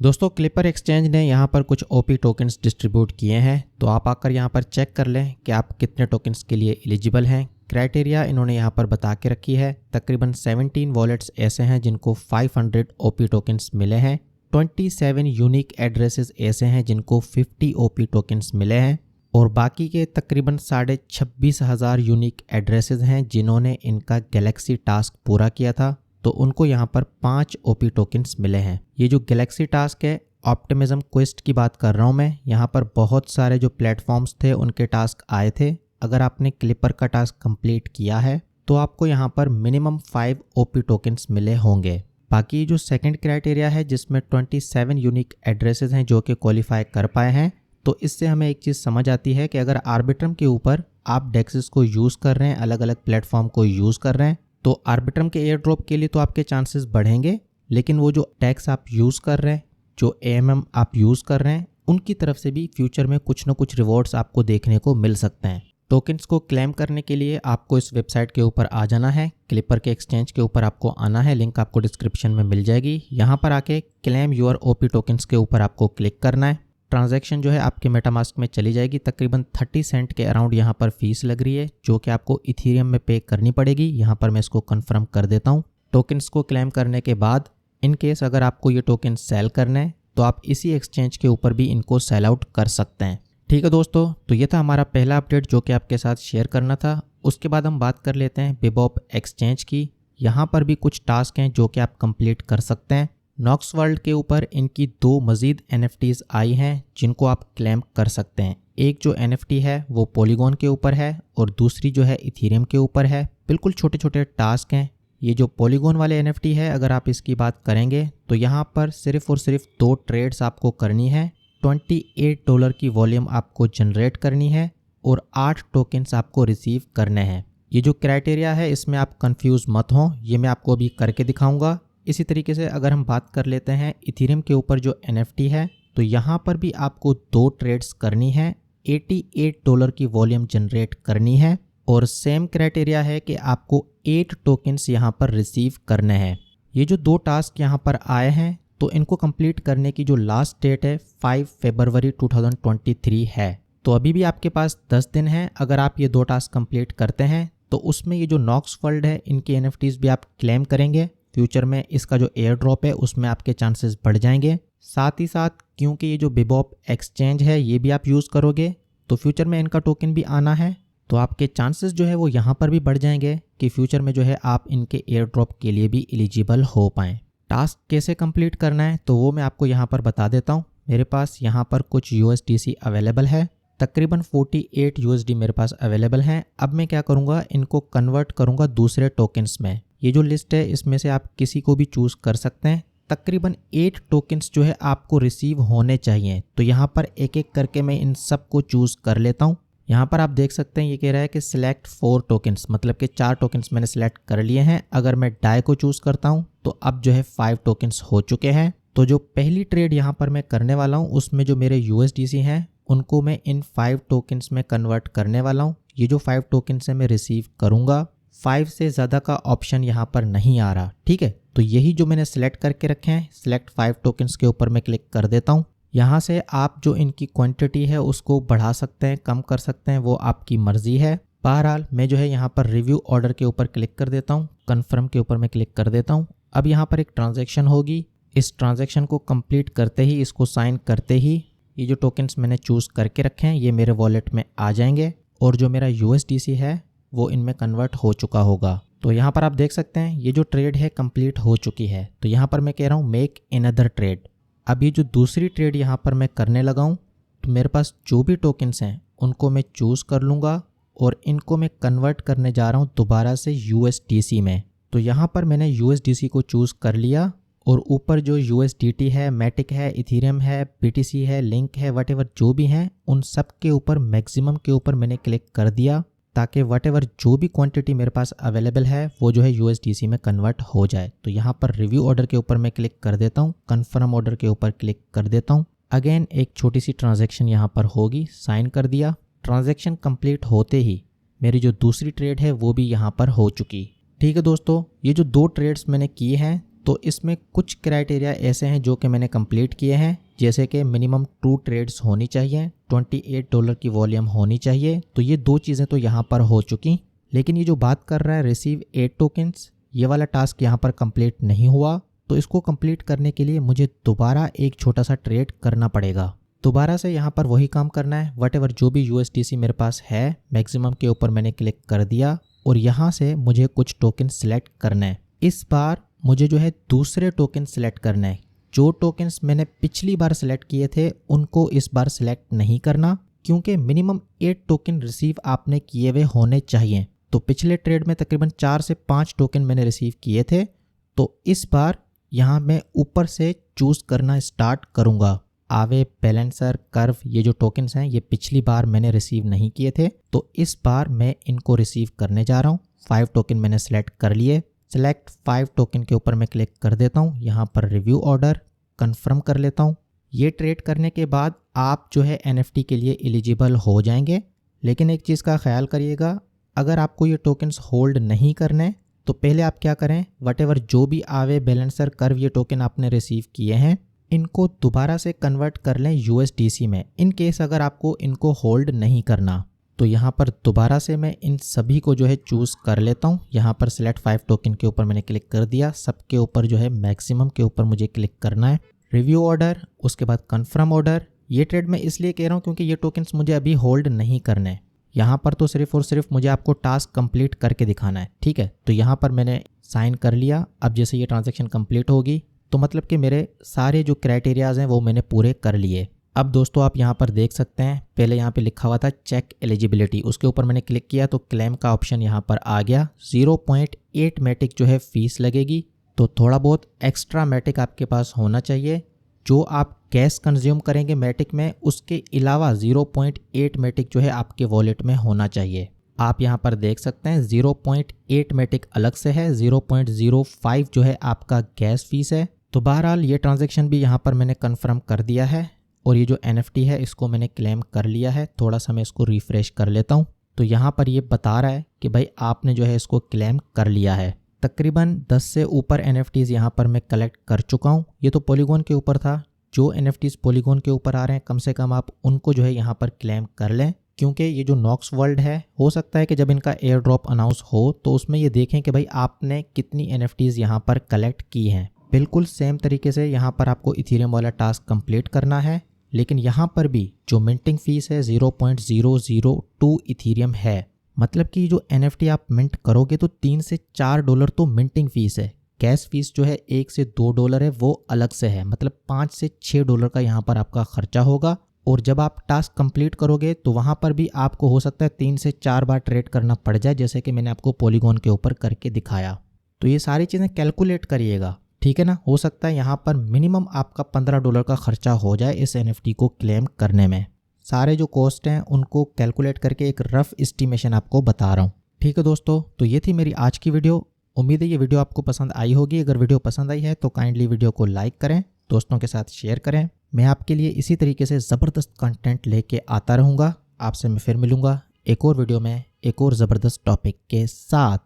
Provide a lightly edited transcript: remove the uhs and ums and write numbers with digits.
दोस्तों clipper exchange ने यहाँ पर कुछ ओपी टोकन्स डिस्ट्रीब्यूट किए हैं, तो आप आकर यहाँ पर चेक कर लें कि आप कितने टोकन्स के लिए एलिजिबल हैं। क्राइटेरिया इन्होंने यहाँ पर बता के रखी है। तकरीबन 17 वॉलेट्स ऐसे हैं जिनको 500 ओपी टोकन्स मिले हैं। 27 यूनिक एड्रेसेस ऐसे हैं जिनको 50 ओपी टोकन्स मिले हैं और बाकी के तकरीबन 26,500 यूनिक एड्रेसेस हैं जिन्होंने इनका गैलेक्सी टास्क पूरा किया था, तो उनको यहाँ पर 5 ओपी टोकन्स मिले हैं। ये जो गैलेक्सी टास्क है, ऑप्टिमिज्म क्वेस्ट की बात कर रहा हूँ मैं। यहाँ पर बहुत सारे जो प्लेटफॉर्म्स थे उनके टास्क आए थे। अगर आपने क्लिपर का टास्क कंप्लीट किया है तो आपको यहाँ पर मिनिमम 5 ओपी टोकन्स मिले होंगे। बाकी जो सेकंड क्राइटेरिया है जिसमें 27 यूनिक एड्रेसेस हैं जो कि क्वालिफाई कर पाए हैं, तो इससे हमें एक चीज़ समझ आती है कि अगर आर्बिट्रम के ऊपर आप डेक्सेस को यूज़ कर रहे हैं, अलग अलग प्लेटफॉर्म को यूज़ कर रहे हैं, तो आर्बिट्रम के एयर ड्रॉप के लिए तो आपके चांसेस बढ़ेंगे, लेकिन वो जो टैक्स आप यूज़ कर रहे हैं, जो AMM आप यूज़ कर रहे हैं, उनकी तरफ से भी फ्यूचर में कुछ ना कुछ रिवॉर्ड्स आपको देखने को मिल सकते हैं। टोकन्स को क्लेम करने के लिए आपको इस वेबसाइट के ऊपर आ जाना है। क्लिपर के एक्सचेंज के ऊपर आपको आना है, लिंक आपको डिस्क्रिप्शन में मिल जाएगी। यहाँ पर आके क्लेम योर ओपी टोकन्स के ऊपर आपको क्लिक करना है। ट्रांजैक्शन जो है आपके मेटामास्क में चली जाएगी। तकरीबन 30 सेंट के अराउंड यहाँ पर फीस लग रही है जो कि आपको इथीरियम में पे करनी पड़ेगी। यहाँ पर मैं इसको कंफर्म कर देता हूँ। टोकन्स को क्लेम करने के बाद इन केस अगर आपको ये टोकन सेल करना है तो आप इसी एक्सचेंज के ऊपर भी इनको सेल आउट कर सकते हैं। ठीक है दोस्तों, तो ये था हमारा पहला अपडेट जो कि आपके साथ शेयर करना था। उसके बाद हम बात कर लेते हैं बिबॉप एक्सचेंज की। यहाँ पर भी कुछ टास्क हैं जो कि आप कंप्लीट कर सकते हैं। नॉक्स वर्ल्ड के ऊपर इनकी 2 मज़ीद NFTs आई हैं जिनको आप क्लेम कर सकते हैं। एक जो NFT है वो पॉलीगॉन के ऊपर है और दूसरी जो है इथीरियम के ऊपर है। बिल्कुल छोटे छोटे टास्क हैं। ये जो पॉलीगॉन वाले NFT है, अगर आप इसकी बात करेंगे तो यहाँ पर सिर्फ और सिर्फ 2 ट्रेड्स आपको करनी है। $28 की वॉल्यूम आपको जनरेट करनी है और 8 टोकन्स आपको रिसीव करने हैं। ये जो क्राइटेरिया है इसमें आप कंफ्यूज मत हों, ये मैं आपको अभी करके दिखाऊंगा। इसी तरीके से अगर हम बात कर लेते हैं इथीरियम के ऊपर जो NFT है, तो यहाँ पर भी आपको 2 ट्रेड्स करनी है, $88 की वॉल्यूम जनरेट करनी है और सेम क्राइटेरिया है कि आपको 8 टोकन्स यहाँ पर रिसीव करने हैं। ये जो 2 टास्क यहाँ पर आए हैं तो इनको कंप्लीट करने की जो लास्ट डेट है 5 फरवरी 2023 है। तो अभी भी आपके पास 10 दिन है। अगर आप ये 2 टास्क कंप्लीट करते हैं तो उसमें ये जो नॉक्स वर्ल्ड है इनकी NFTs भी आप क्लेम करेंगे। फ्यूचर में इसका जो एयर ड्रॉप है उसमें आपके चांसेस बढ़ जाएंगे। साथ ही साथ क्योंकि ये जो बिबॉप एक्सचेंज है ये भी आप यूज़ करोगे तो फ्यूचर में इनका टोकन भी आना है, तो आपके चांसेस जो है वो यहाँ पर भी बढ़ जाएंगे कि फ्यूचर में जो है आप इनके एयर ड्रॉप के लिए भी एलिजिबल हो पाएँ। टास्क कैसे कंप्लीट करना है तो वो मैं आपको यहाँ पर बता देता हूँ। मेरे पास यहाँ पर कुछ USDC अवेलेबल है, तकरीबन 48 USD मेरे पास अवेलेबल हैं। अब मैं क्या करूँगा, इनको कन्वर्ट करूँगा दूसरे टोकन्स में। ये जो लिस्ट है इसमें से आप किसी को भी चूज़ कर सकते हैं। तकरीबन 8 टोकन्स जो है आपको रिसीव होने चाहिए, तो यहाँ पर एक एक करके मैं इन सब को चूज़ कर लेता हूँ। यहाँ पर आप देख सकते हैं ये कह रहा है कि सिलेक्ट 4 टोकन्स, मतलब कि 4 टोकन्स मैंने सिलेक्ट कर लिए हैं। अगर मैं डाई को चूज़ करता हूँ तो अब जो है 5 टोकन्स हो चुके हैं। तो जो पहली ट्रेड यहाँ पर मैं करने वाला हूँ उसमें जो मेरे USDC हैं उनको मैं इन 5 टोकन्स में कन्वर्ट करने वाला हूँ। ये जो 5 टोकन्स है मैं रिसीव करूँगा। 5 से ज़्यादा का ऑप्शन यहाँ पर नहीं आ रहा, ठीक है। तो यही जो मैंने सिलेक्ट करके रखे हैं, सिलेक्ट 5 टोकन्स के ऊपर मैं क्लिक कर देता हूँ। यहाँ से आप जो इनकी क्वांटिटी है उसको बढ़ा सकते हैं, कम कर सकते हैं, वो आपकी मर्जी है। बहरहाल मैं जो है यहाँ पर रिव्यू ऑर्डर के ऊपर क्लिक कर देता हूँ, कन्फर्म के ऊपर मैं क्लिक कर देता हूँ। अब यहाँ पर एक ट्रांजैक्शन होगी। इस ट्रांजैक्शन को कंप्लीट करते ही, इसको साइन करते ही ये जो टोकन्स मैंने चूज़ करके रखे हैं ये मेरे वॉलेट में आ जाएंगे और जो मेरा USDC है वो इनमें कन्वर्ट हो चुका होगा। तो यहाँ पर आप देख सकते हैं ये जो ट्रेड है कंप्लीट हो चुकी है। तो यहाँ पर मैं कह रहा हूँ मेक अनदर ट्रेड। अब ये जो दूसरी ट्रेड यहाँ पर मैं करने लगा हूँ, तो मेरे पास जो भी टोकन्स हैं उनको मैं चूज़ कर लूँगा और इनको मैं कन्वर्ट करने जा रहा हूँ दोबारा से USDC में। तो यहाँ पर मैंने USDC को चूज़ कर लिया और ऊपर जो USDT है, मैटिक है, इथीरियम है, BTC है, लिंक है, वटेवर जो भी हैं उन सब के ऊपर मैक्सिमम के ऊपर मैंने क्लिक कर दिया ताकि वटेवर जो भी क्वांटिटी मेरे पास अवेलेबल है वो जो है USDC में कन्वर्ट हो जाए। तो यहाँ पर रिव्यू ऑर्डर के ऊपर मैं क्लिक कर देता हूँ, कन्फर्म ऑर्डर के ऊपर क्लिक कर देता हूँ। अगेन एक छोटी सी ट्रांजैक्शन यहाँ पर होगी, साइन कर दिया। ट्रांजैक्शन कंप्लीट होते ही मेरी जो दूसरी ट्रेड है वो भी यहाँ पर हो चुकी। ठीक है दोस्तों, ये जो 2 ट्रेड्स मैंने किए हैं तो इसमें कुछ क्राइटेरिया ऐसे हैं जो कि मैंने कंप्लीट किए हैं, जैसे कि मिनिमम 2 ट्रेड्स होनी चाहिए, $28 की वॉल्यूम होनी चाहिए। तो ये 2 चीज़ें तो यहाँ पर हो चुकी, लेकिन ये जो बात कर रहा है रिसीव 8 टोकन्स, ये वाला टास्क यहाँ पर कंप्लीट नहीं हुआ। तो इसको कंप्लीट करने के लिए मुझे दोबारा एक छोटा सा ट्रेड करना पड़ेगा। दोबारा से यहाँ पर वही काम करना है, वटेवर जो भी USDC मेरे पास है मैक्सिमम के ऊपर मैंने क्लिक कर दिया और यहाँ से मुझे कुछ टोकन सिलेक्ट करना है। इस बार मुझे जो है दूसरे टोकन सिलेक्ट करना है। जो टोकन्स मैंने पिछली बार सिलेक्ट किए थे उनको इस बार सिलेक्ट नहीं करना, क्योंकि मिनिमम 8 टोकन रिसीव आपने किए हुए होने चाहिए। तो पिछले ट्रेड में तकरीबन 4 से 5 टोकन मैंने रिसीव किए थे, तो इस बार यहाँ मैं ऊपर से चूज़ करना स्टार्ट करूँगा। आवे, बैलेंसर, कर्व, ये जो टोकन्स हैं ये पिछली बार मैंने रिसीव नहीं किए थे, तो इस बार मैं इनको रिसीव करने जा रहा हूँ। 5 टोकन मैंने सेलेक्ट कर लिए। सेलेक्ट 5 टोकन के ऊपर मैं क्लिक कर देता हूँ। यहाँ पर रिव्यू ऑर्डर कंफर्म कर लेता हूँ। ये ट्रेड करने के बाद आप जो है NFT के लिए एलिजिबल हो जाएंगे। लेकिन एक चीज़ का ख्याल करिएगा, अगर आपको ये टोकन्स होल्ड नहीं करने तो पहले आप क्या करें, वटेवर जो भी आवे, बैलेंसर, कर्व ये टोकन आपने रिसीव किए हैं इनको दोबारा से कन्वर्ट कर लें USDC में। इन केस अगर आपको इनको होल्ड नहीं करना तो यहाँ पर दोबारा से मैं इन सभी को जो है चूज़ कर लेता हूँ। यहाँ पर सिलेक्ट 5 टोकन के ऊपर मैंने क्लिक कर दिया। सबके ऊपर जो है मैक्सिमम के ऊपर मुझे क्लिक करना है। रिव्यू ऑर्डर, उसके बाद कन्फर्म ऑर्डर। ये ट्रेड मैं इसलिए कह रहा हूँ क्योंकि ये टोकन्स मुझे अभी होल्ड नहीं करने। यहाँ पर तो सिर्फ और सिर्फ मुझे आपको टास्क कंप्लीट करके दिखाना है, ठीक है। तो यहाँ पर मैंने साइन कर लिया। अब जैसे ये ट्रांजैक्शन कंप्लीट होगी तो मतलब कि मेरे सारे जो क्राइटेरियाज हैं वो मैंने पूरे कर लिए। अब दोस्तों आप यहाँ पर देख सकते हैं, पहले यहाँ पे लिखा हुआ था चेक एलिजिबिलिटी, उसके ऊपर मैंने क्लिक किया तो क्लेम का ऑप्शन यहाँ पर आ गया। 0.8 मैटिक जो है फीस लगेगी, तो थोड़ा बहुत एक्स्ट्रा मैटिक आपके पास होना चाहिए। जो आप कैश कंज्यूम करेंगे मैटिक में, उसके अलावा 0.8 मैटिक जो है आपके वॉलेट में होना चाहिए। आप यहाँ पर देख सकते हैं 0.8 मैटिक अलग से है, 0.05 जो है आपका गैस फीस है। तो बहरहाल ये ट्रांजैक्शन भी यहाँ पर मैंने कंफर्म कर दिया है और ये जो NFT है इसको मैंने क्लेम कर लिया है। थोड़ा सा मैं इसको रिफ्रेश कर लेता हूँ तो यहाँ पर ये बता रहा है कि भाई आपने जो है इसको क्लेम कर लिया है। तकरीबन 10 से ऊपर NFTs यहाँ पर मैं कलेक्ट कर चुका हूँ। ये तो पॉलीगॉन के ऊपर था। जो NFTs पॉलीगॉन के ऊपर आ रहे हैं कम से कम आप उनको जो है यहाँ पर क्लेम कर लें, क्योंकि ये जो नॉक्स वर्ल्ड है हो सकता है कि जब इनका एयर ड्रॉप अनाउंस हो तो उसमें ये देखें कि भाई आपने कितनी NFTs यहाँ पर कलेक्ट की हैं। बिल्कुल सेम तरीके से यहाँ पर आपको इथेरियम वाला टास्क कंप्लीट करना है, लेकिन यहाँ पर भी जो मिंटिंग फीस है 0.002 इथेरियम है। मतलब कि जो NFT आप मिंट करोगे तो $3 से $4 तो मिंटिंग फीस है। गैस फीस जो है $1 से $2 है, वो अलग से है। मतलब $5 से $6 का यहाँ पर आपका खर्चा होगा। और जब आप टास्क कंप्लीट करोगे तो वहाँ पर भी आपको हो सकता है 3 से 4 बार ट्रेड करना पड़ जाए, जैसे कि मैंने आपको पॉलीगॉन के ऊपर करके दिखाया। तो ये सारी चीज़ें कैलकुलेट करिएगा, ठीक है ना। हो सकता है यहाँ पर मिनिमम आपका $15 का खर्चा हो जाए इस NFT को क्लेम करने में। सारे जो कॉस्ट हैं उनको कैलकुलेट करके एक रफ एस्टिमेशन आपको बता रहा हूँ, ठीक है दोस्तों। तो ये थी मेरी आज की वीडियो। उम्मीद है ये वीडियो आपको पसंद आई होगी। अगर वीडियो पसंद आई है तो काइंडली वीडियो को लाइक करें, दोस्तों के साथ शेयर करें। मैं आपके लिए इसी तरीके से ज़बरदस्त कंटेंट लेके आता रहूँगा। आपसे मैं फिर मिलूँगा एक और वीडियो में एक और ज़बरदस्त टॉपिक के साथ।